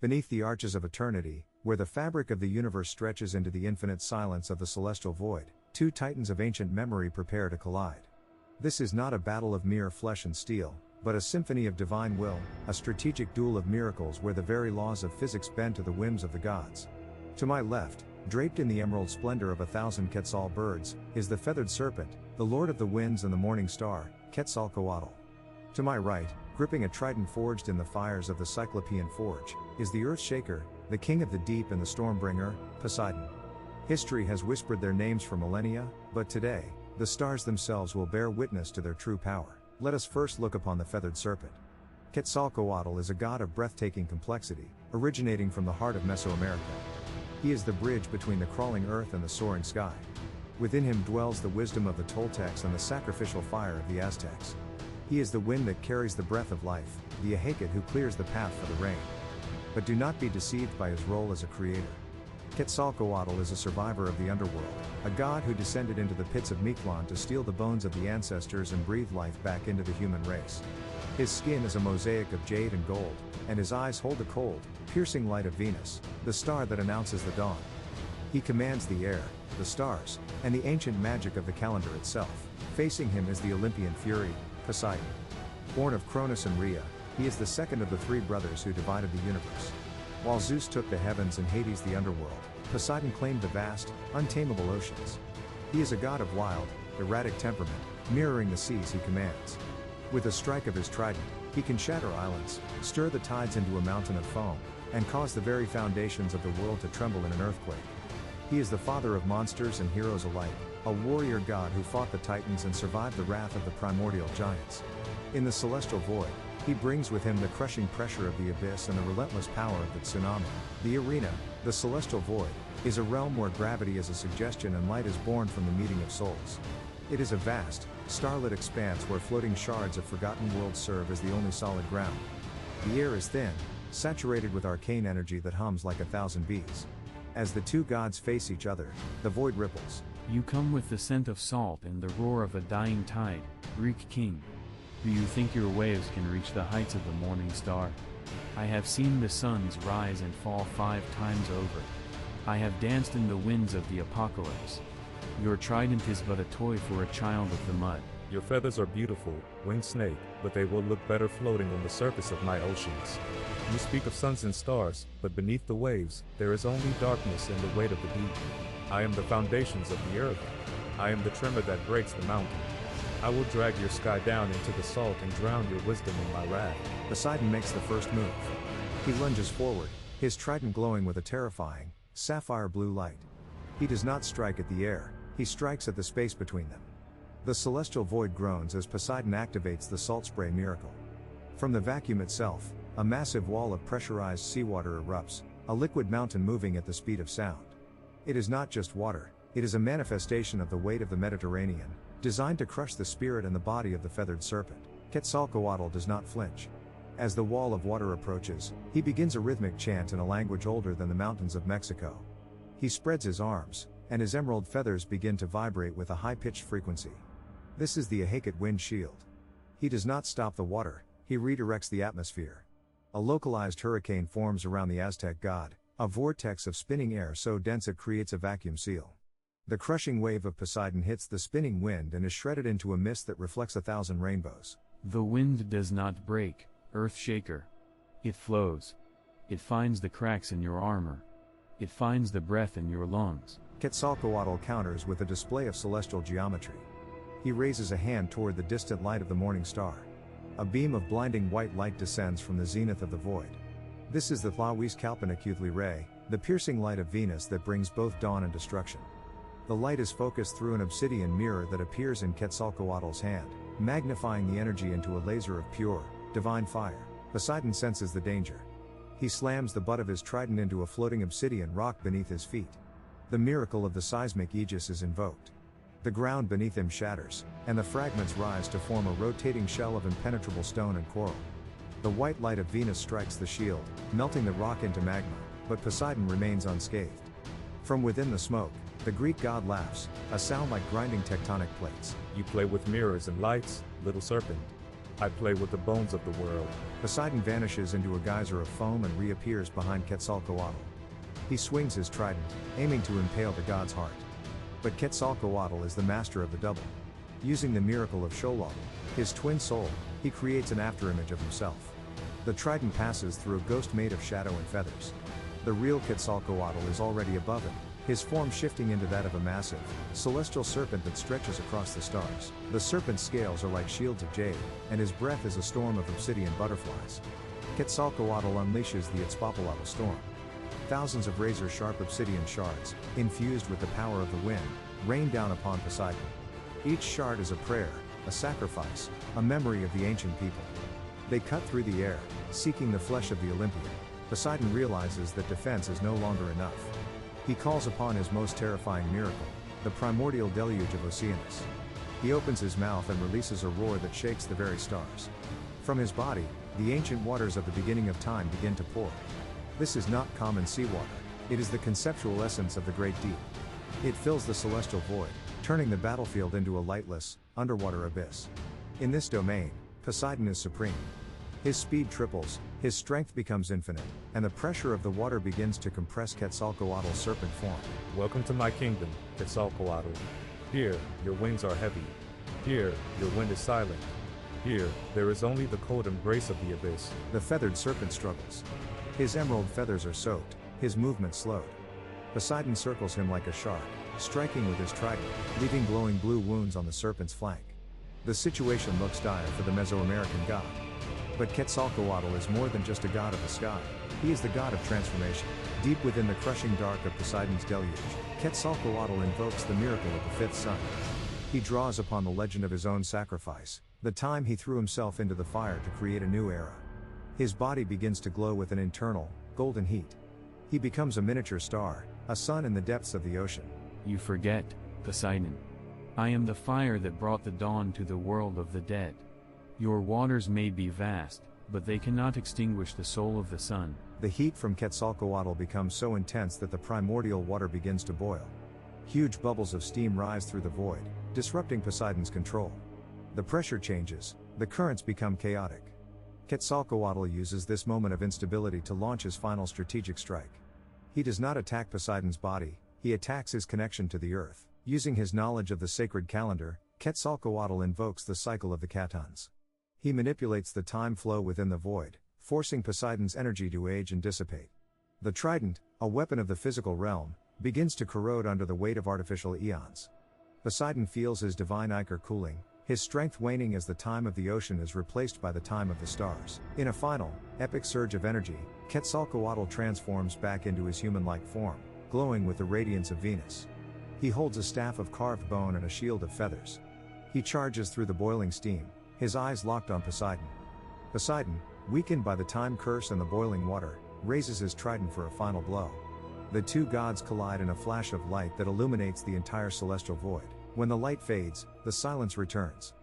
Beneath the arches of eternity, where the fabric of the universe stretches into the infinite silence of the celestial void, two titans of ancient memory prepare to collide. This is not a battle of mere flesh and steel, but a symphony of divine will, a strategic duel of miracles where the very laws of physics bend to the whims of the gods. To my left, draped in the emerald splendor of 1,000 Quetzal birds, is the feathered serpent, the lord of the winds and the morning star, Quetzalcoatl. To my right, gripping a trident forged in the fires of the Cyclopean forge, is the earth shaker, the king of the deep and the stormbringer, Poseidon. History has whispered their names for millennia, but today, the stars themselves will bear witness to their true power. Let us first look upon the feathered serpent. Quetzalcoatl is a god of breathtaking complexity, originating from the heart of Mesoamerica. He is the bridge between the crawling earth and the soaring sky. Within him dwells the wisdom of the Toltecs and the sacrificial fire of the Aztecs. He is the wind that carries the breath of life, the Ahakat who clears the path for the rain. But do not be deceived by his role as a creator. Quetzalcoatl is a survivor of the underworld, a god who descended into the pits of Mictlan to steal the bones of the ancestors and breathe life back into the human race. His skin is a mosaic of jade and gold, and his eyes hold the cold, piercing light of Venus, the star that announces the dawn. He commands the air, the stars, and the ancient magic of the calendar itself. Facing him is the Olympian fury, Poseidon. Born of Cronus and Rhea, he is the second of the three brothers who divided the universe. While Zeus took the heavens and Hades the underworld, Poseidon claimed the vast, untamable oceans. He is a god of wild, erratic temperament, mirroring the seas he commands. With a strike of his trident, he can shatter islands, stir the tides into a mountain of foam, and cause the very foundations of the world to tremble in an earthquake. He is the father of monsters and heroes alike, a warrior god who fought the titans and survived the wrath of the primordial giants. In the celestial void, he brings with him the crushing pressure of the abyss and the relentless power of the tsunami. The arena, the celestial void, is a realm where gravity is a suggestion and light is born from the meeting of souls. It is a vast, starlit expanse where floating shards of forgotten worlds serve as the only solid ground. The air is thin, saturated with arcane energy that hums like 1,000 bees. As the two gods face each other, the void ripples. You come with the scent of salt and the roar of a dying tide, Greek king. Do you think your waves can reach the heights of the morning star? I have seen the suns rise and fall 5 times over. I have danced in the winds of the apocalypse. Your trident is but a toy for a child of the mud. Your feathers are beautiful, winged snake, but they will look better floating on the surface of my oceans. You speak of suns and stars, but beneath the waves, there is only darkness and the weight of the deep. I am the foundations of the earth. I am the tremor that breaks the mountain. I will drag your sky down into the salt and drown your wisdom in my wrath. Poseidon makes the first move. He lunges forward, his trident glowing with a terrifying, sapphire blue light. He does not strike at the air, he strikes at the space between them. The celestial void groans as Poseidon activates the salt spray miracle. From the vacuum itself, a massive wall of pressurized seawater erupts, a liquid mountain moving at the speed of sound. It is not just water, it is a manifestation of the weight of the Mediterranean, designed to crush the spirit and the body of the feathered serpent. Quetzalcoatl does not flinch. As the wall of water approaches, he begins a rhythmic chant in a language older than the mountains of Mexico. He spreads his arms, and his emerald feathers begin to vibrate with a high-pitched frequency. This is the Ahakat wind shield. He does not stop the water, he redirects the atmosphere. A localized hurricane forms around the Aztec god, a vortex of spinning air so dense it creates a vacuum seal. The crushing wave of Poseidon hits the spinning wind and is shredded into a mist that reflects 1,000 rainbows. The wind does not break, earth shaker. It flows. It finds the cracks in your armor. It finds the breath in your lungs. Quetzalcoatl counters with a display of celestial geometry. He raises a hand toward the distant light of the morning star. A beam of blinding white light descends from the zenith of the void. This is the Tlahuizcalpanacutli ray, the piercing light of Venus that brings both dawn and destruction. The light is focused through an obsidian mirror that appears in Quetzalcoatl's hand, magnifying the energy into a laser of pure, divine fire. Poseidon senses the danger. He slams the butt of his trident into a floating obsidian rock beneath his feet. The miracle of the seismic aegis is invoked. The ground beneath him shatters, and the fragments rise to form a rotating shell of impenetrable stone and coral. The white light of Venus strikes the shield, melting the rock into magma, but Poseidon remains unscathed. From within the smoke, the Greek god laughs, a sound like grinding tectonic plates. You play with mirrors and lights, little serpent. I play with the bones of the world. Poseidon vanishes into a geyser of foam and reappears behind Quetzalcoatl. He swings his trident, aiming to impale the god's heart. But Quetzalcoatl is the master of the double. Using the miracle of Xolotl, his twin soul, he creates an afterimage of himself. The trident passes through a ghost made of shadow and feathers. The real Quetzalcoatl is already above him, his form shifting into that of a massive, celestial serpent that stretches across the stars. The serpent's scales are like shields of jade, and his breath is a storm of obsidian butterflies. Quetzalcoatl unleashes the Itzpopolatl storm. Thousands of razor-sharp obsidian shards, infused with the power of the wind, rain down upon Poseidon. Each shard is a prayer, a sacrifice, a memory of the ancient people. They cut through the air, seeking the flesh of the Olympian. Poseidon realizes that defense is no longer enough. He calls upon his most terrifying miracle, the primordial deluge of Oceanus. He opens his mouth and releases a roar that shakes the very stars. From his body, the ancient waters of the beginning of time begin to pour. This is not common seawater, it is the conceptual essence of the great deep. It fills the celestial void, turning the battlefield into a lightless, underwater abyss. In this domain, Poseidon is supreme. His speed triples, his strength becomes infinite, and the pressure of the water begins to compress Quetzalcoatl's serpent form. Welcome to my kingdom, Quetzalcoatl. Here, your wings are heavy. Here, your wind is silent. Here, there is only the cold embrace of the abyss. The feathered serpent struggles. His emerald feathers are soaked, his movement slowed. Poseidon circles him like a shark, striking with his trident, leaving glowing blue wounds on the serpent's flank. The situation looks dire for the Mesoamerican god. But Quetzalcoatl is more than just a god of the sky, he is the god of transformation. Deep within the crushing dark of Poseidon's deluge, Quetzalcoatl invokes the miracle of the fifth sun. He draws upon the legend of his own sacrifice, the time he threw himself into the fire to create a new era. His body begins to glow with an internal, golden heat. He becomes a miniature star, a sun in the depths of the ocean. You forget, Poseidon. I am the fire that brought the dawn to the world of the dead. Your waters may be vast, but they cannot extinguish the soul of the sun. The heat from Quetzalcoatl becomes so intense that the primordial water begins to boil. Huge bubbles of steam rise through the void, disrupting Poseidon's control. The pressure changes, the currents become chaotic. Quetzalcoatl uses this moment of instability to launch his final strategic strike. He does not attack Poseidon's body, he attacks his connection to the earth. Using his knowledge of the sacred calendar, Quetzalcoatl invokes the cycle of the Catons. He manipulates the time flow within the void, forcing Poseidon's energy to age and dissipate. The trident, a weapon of the physical realm, begins to corrode under the weight of artificial eons. Poseidon feels his divine ichor cooling, his strength waning as the time of the ocean is replaced by the time of the stars. In a final, epic surge of energy, Quetzalcoatl transforms back into his human-like form, glowing with the radiance of Venus. He holds a staff of carved bone and a shield of feathers. He charges through the boiling steam, his eyes locked on Poseidon. Poseidon, weakened by the time curse and the boiling water, raises his trident for a final blow. The two gods collide in a flash of light that illuminates the entire celestial void. When the light fades, the silence returns.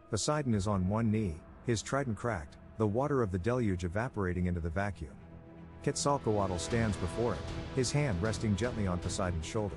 Poseidon is on one knee, his trident cracked, the water of the deluge evaporating into the vacuum. Quetzalcoatl stands before it, his hand resting gently on Poseidon's shoulder.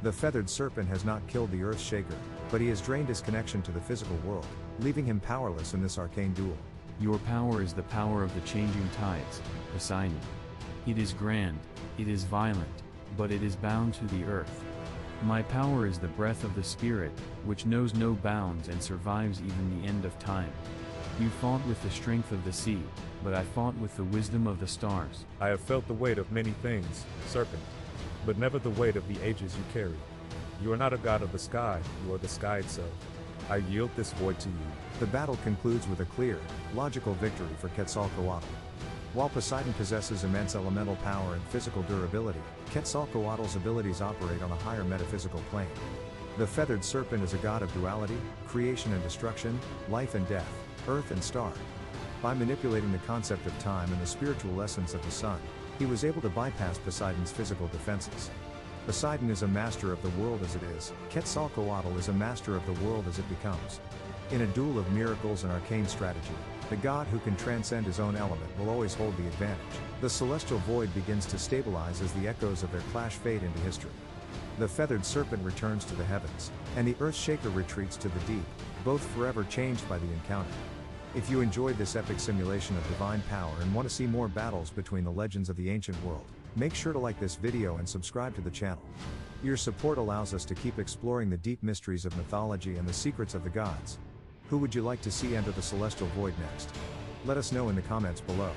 The feathered serpent has not killed the earth shaker, but he has drained his connection to the physical world, leaving him powerless in this arcane duel. Your power is the power of the changing tides, Poseidon. It is grand, it is violent, but it is bound to the earth. My power is the breath of the spirit, which knows no bounds and survives even the end of time. You fought with the strength of the sea, but I fought with the wisdom of the stars. I have felt the weight of many things, serpent, but never the weight of the ages you carry. You are not a god of the sky, you are the sky itself. I yield this void to you. The battle concludes with a clear, logical victory for Quetzalcoatl. While Poseidon possesses immense elemental power and physical durability, Quetzalcoatl's abilities operate on a higher metaphysical plane. The feathered serpent is a god of duality, creation and destruction, life and death, earth and star. By manipulating the concept of time and the spiritual essence of the sun, he was able to bypass Poseidon's physical defenses. Poseidon is a master of the world as it is, Quetzalcoatl is a master of the world as it becomes. In a duel of miracles and arcane strategy, the god who can transcend his own element will always hold the advantage. The celestial void begins to stabilize as the echoes of their clash fade into history. The feathered serpent returns to the heavens, and the earth shaker retreats to the deep, both forever changed by the encounter. If you enjoyed this epic simulation of divine power and want to see more battles between the legends of the ancient world, make sure to like this video and subscribe to the channel. Your support allows us to keep exploring the deep mysteries of mythology and the secrets of the gods. Who would you like to see enter the celestial void next? Let us know in the comments below.